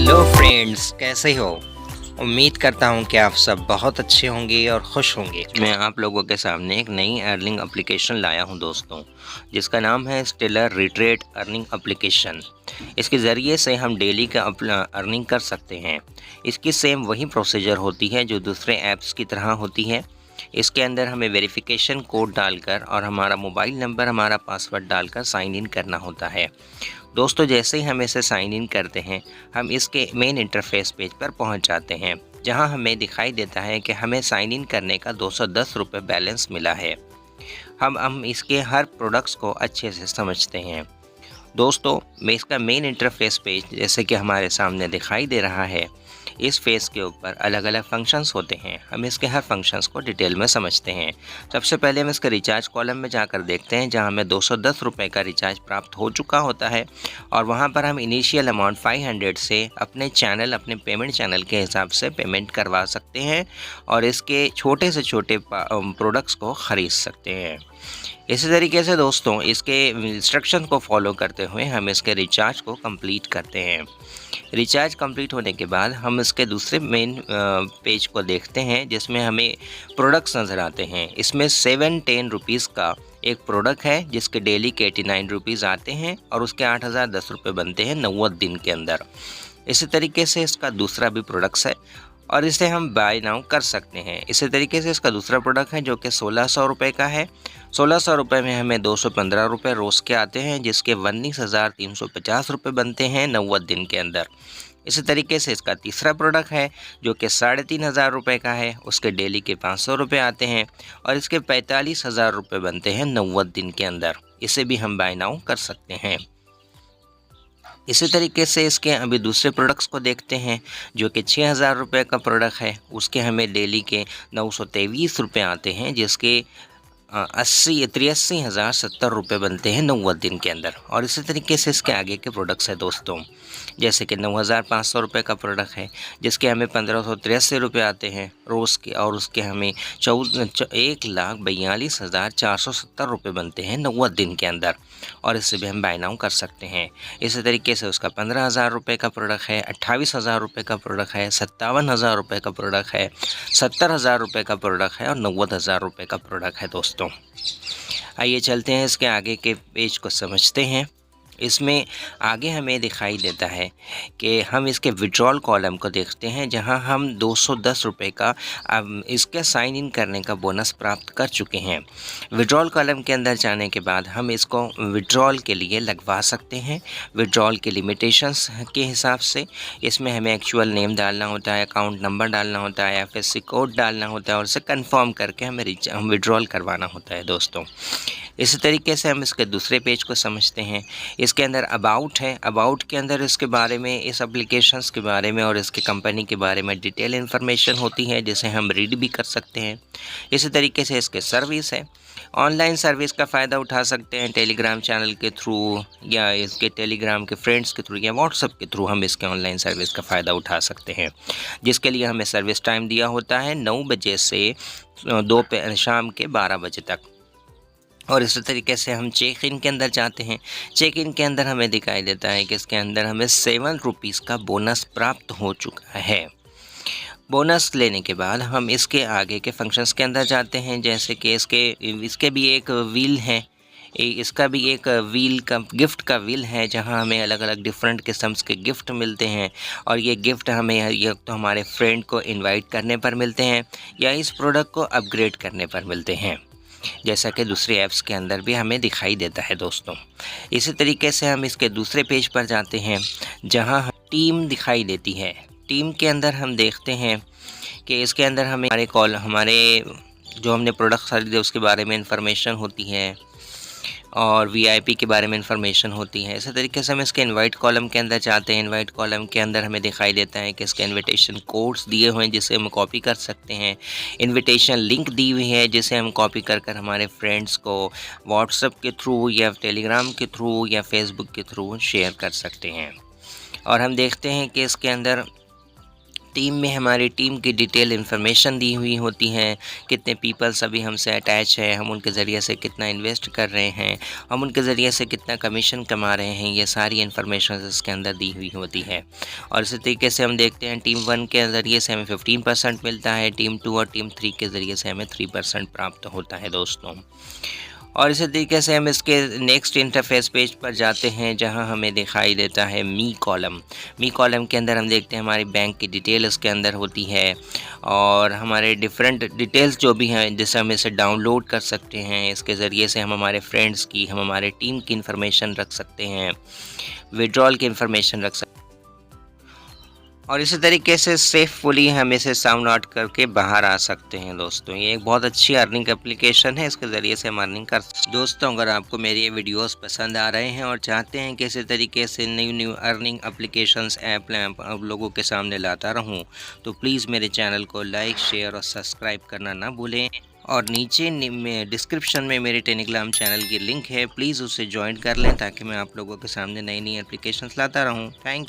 Hello friends, कैसे हो? उम्मीद करता हूँ कि आप सब बहुत अच्छे होंगे और खुश होंगे। मैं आप लोगों के सामने एक नई अर्निंग एप्लीकेशन लाया हूँ दोस्तों, जिसका नाम है स्टेलर रिट्रेट अर्निंग एप्लीकेशन। इसके ज़रिए से हम डेली का अर्निंग कर सकते हैं। इसकी सेम वही प्रोसीजर होती है जो दूसरे ऐप्स की तरह होती है। इसके अंदर हमें वेरिफिकेशन कोड डालकर और हमारा मोबाइल नंबर, हमारा पासवर्ड डालकर साइन इन करना होता है। दोस्तों, जैसे ही हम इसे साइन इन करते हैं, हम इसके मेन इंटरफेस पेज पर पहुंच जाते हैं, जहां हमें दिखाई देता है कि हमें साइन इन करने का 210 रुपये बैलेंस मिला है। हम इसके हर प्रोडक्ट्स को अच्छे से समझते हैं। दोस्तों, मैं इसका मेन इंटरफेस पेज जैसे कि हमारे सामने दिखाई दे रहा है, इस पेज के ऊपर अलग अलग फंक्शंस होते हैं। हम इसके हर फंक्शंस को डिटेल में समझते हैं। सबसे पहले हम इसके रिचार्ज कॉलम में जाकर देखते हैं, जहां हमें 210 रुपये का रिचार्ज प्राप्त हो चुका होता है और वहां पर हम इनिशियल अमाउंट 500 से अपने पेमेंट चैनल के हिसाब से पेमेंट करवा सकते हैं और इसके छोटे से छोटे प्रोडक्ट्स को ख़रीद सकते हैं। इसी तरीके से दोस्तों, इसके इंस्ट्रक्शन को फॉलो करते हुए हम इसके रिचार्ज को कंप्लीट करते हैं। रिचार्ज कंप्लीट होने के बाद हम इसके दूसरे मेन पेज को देखते हैं, जिसमें हमें प्रोडक्ट्स नज़र आते हैं। इसमें 710 रुपीज़ का एक प्रोडक्ट है, जिसके डेली के 89 रुपीज़ आते हैं और उसके 8010 रुपये बनते हैं 90 दिन के अंदर। इसी तरीके से इसका दूसरा भी प्रोडक्ट्स है और इसे हम बाय नाउ कर सकते हैं। इसी तरीके से इसका दूसरा प्रोडक्ट है जो कि 1600 रुपये का है। 1600 रुपये में हमें 215 रुपये रोज़ के आते हैं, जिसके 19,350 रुपये बनते हैं 90 दिन के अंदर। इसी तरीके से इसका तीसरा प्रोडक्ट है जो कि 3,500 रुपये का है। उसके डेली के 500 रुपये आते हैं और इसके 45,000 रुपये बनते हैं 90 दिन के अंदर। इसे भी हम बाय नाउ कर सकते हैं। इसी तरीके से इसके अभी दूसरे प्रोडक्ट्स को देखते हैं, जो कि 6,000 रुपये का प्रोडक्ट है। उसके हमें डेली के 923 रुपये आते हैं, जिसके 83,070 रुपये बनते हैं 90 दिन के अंदर। और इसी तरीके से इसके आगे के प्रोडक्ट्स हैं दोस्तों, जैसे कि 9,500 रुपये का प्रोडक्ट है, जिसके हमें 1,583 रुपये आते हैं रोज़ के और उसके हमें 1,42,470 रुपये बनते हैं 90 दिन के अंदर और इससे भी हम बाय नाउ कर सकते हैं। इसी तरीके से उसका 15,000 रुपये का प्रोडक्ट है, 28,000 रुपये का प्रोडक्ट है, 57,000 रुपये का प्रोडक्ट है, 70,000 रुपये का प्रोडक्ट है और 90,000 रुपये का प्रोडक्ट है दोस्तों। आइए चलते हैं इसके आगे के पेज को समझते हैं। इसमें आगे हमें दिखाई देता है कि हम इसके विड्रॉल कॉलम को देखते हैं, जहां हम 210 रुपये का इसके साइन इन करने का बोनस प्राप्त कर चुके हैं। विड्रॉल कॉलम के अंदर जाने के बाद हम इसको विड्रॉल के लिए लगवा सकते हैं। विड्रॉल के लिमिटेशंस के हिसाब से इसमें हमें एक्चुअल नेम डालना होता है, अकाउंट नंबर डालना होता है, एफएससी कोड डालना होता है और उसे कंफर्म करके हमें विड्रॉल करवाना होता है दोस्तों। इसी तरीके से हम इसके दूसरे पेज को समझते हैं। इसके अंदर अबाउट है। अबाउट के अंदर इसके बारे में, इस एप्लीकेशंस के बारे में और इसके कंपनी के बारे में डिटेल इन्फॉर्मेशन होती है, जिसे हम रीड भी कर सकते हैं। इसी तरीके से इसके सर्विस है। ऑनलाइन सर्विस का फ़ायदा उठा सकते हैं टेलीग्राम चैनल के थ्रू या इसके टेलीग्राम के फ्रेंड्स के थ्रू या व्हाट्सएप के थ्रू हम इसके ऑनलाइन सर्विस का फ़ायदा उठा सकते हैं, जिसके लिए हमें सर्विस टाइम दिया होता है 9 बजे से शाम के 12 बजे तक। और इसी तरीके से हम चेक इन के अंदर जाते हैं। चेक इन के अंदर हमें दिखाई देता है कि इसके अंदर हमें 7 रुपीज़ का बोनस प्राप्त हो चुका है। बोनस लेने के बाद हम इसके आगे के फंक्शंस के अंदर जाते हैं, जैसे कि इसके भी एक व्हील है। इसका भी एक व्हील का गिफ्ट का व्हील है, जहां हमें अलग अलग डिफरेंट किस्म्स के गिफ्ट मिलते हैं और ये गिफ्ट हमें या तो हमारे फ्रेंड को इनवाइट करने पर मिलते हैं या इस प्रोडक्ट को अपग्रेड करने पर मिलते हैं, जैसा कि दूसरे ऐप्स के अंदर भी हमें दिखाई देता है दोस्तों। इसी तरीके से हम इसके दूसरे पेज पर जाते हैं, जहां टीम दिखाई देती है। टीम के अंदर हम देखते हैं कि इसके अंदर हमें हमारे जो हमने प्रोडक्ट खरीदे उसके बारे में इंफॉर्मेशन होती है और वीआईपी के बारे में इंफॉर्मेशन होती है। इसी तरीके से हम इसके इनवाइट कॉलम के अंदर जाते हैं। इनवाइट कॉलम के अंदर हमें दिखाई देता है कि इसके इनविटेशन कोड्स दिए हुए हैं, जिसे हम कॉपी कर सकते हैं। इनविटेशन लिंक दी हुई है, जिसे हम कॉपी कर हमारे फ्रेंड्स को व्हाट्सएप के थ्रू या टेलीग्राम के थ्रू या फेसबुक के थ्रू शेयर कर सकते हैं। और हम देखते हैं कि इसके अंदर टीम में हमारी टीम की डिटेल इन्फॉर्मेशन दी हुई होती है, कितने पीपल्स अभी हमसे अटैच है, हम उनके ज़रिए से कितना इन्वेस्ट कर रहे हैं, हम उनके ज़रिए से कितना कमीशन कमा रहे हैं, ये सारी इन्फॉर्मेशन इसके अंदर दी हुई होती है। और इसी तरीके से हम देखते हैं टीम 1 के ज़रिए से हमें 15% मिलता है, टीम 2 और टीम 3 के ज़रिए से हमें 3% प्राप्त होता है दोस्तों। और इसी तरीके से हम इसके नेक्स्ट इंटरफेस पेज पर जाते हैं, जहां हमें दिखाई देता है मी कॉलम। मी कॉलम के अंदर हम देखते हैं हमारी बैंक की डिटेल इसके अंदर होती है, और हमारे डिफरेंट डिटेल्स जो भी हैं जैसे हम इसे डाउनलोड कर सकते हैं। इसके ज़रिए से हम हमारे फ्रेंड्स की, हम हमारे टीम की इन्फॉर्मेशन रख सकते हैं, विड्रॉल की इन्फॉर्मेशन रख सकते हैं, और इसी तरीके से सेफुली हम इसे साउंड आउट करके बाहर आ सकते हैं दोस्तों। ये एक बहुत अच्छी अर्निंग एप्लीकेशन है, इसके ज़रिए से हम अर्निंग कर सकते हैं। दोस्तों, अगर आपको मेरे ये वीडियोस पसंद आ रहे हैं और चाहते हैं कि इसी तरीके से न्यू अर्निंग एप्लीकेशंस ऐप आप लोगों के सामने लाता रहूं, तो प्लीज़ मेरे चैनल को लाइक, शेयर और सब्सक्राइब करना ना भूलें। और नीचे में डिस्क्रिप्शन में मेरे टेलीग्राम चैनल की लिंक है, प्लीज़ उसे ज्वाइन कर लें ताकि मैं आप लोगों के सामने नई एप्लीकेशंस लाता रहूँ। थैंक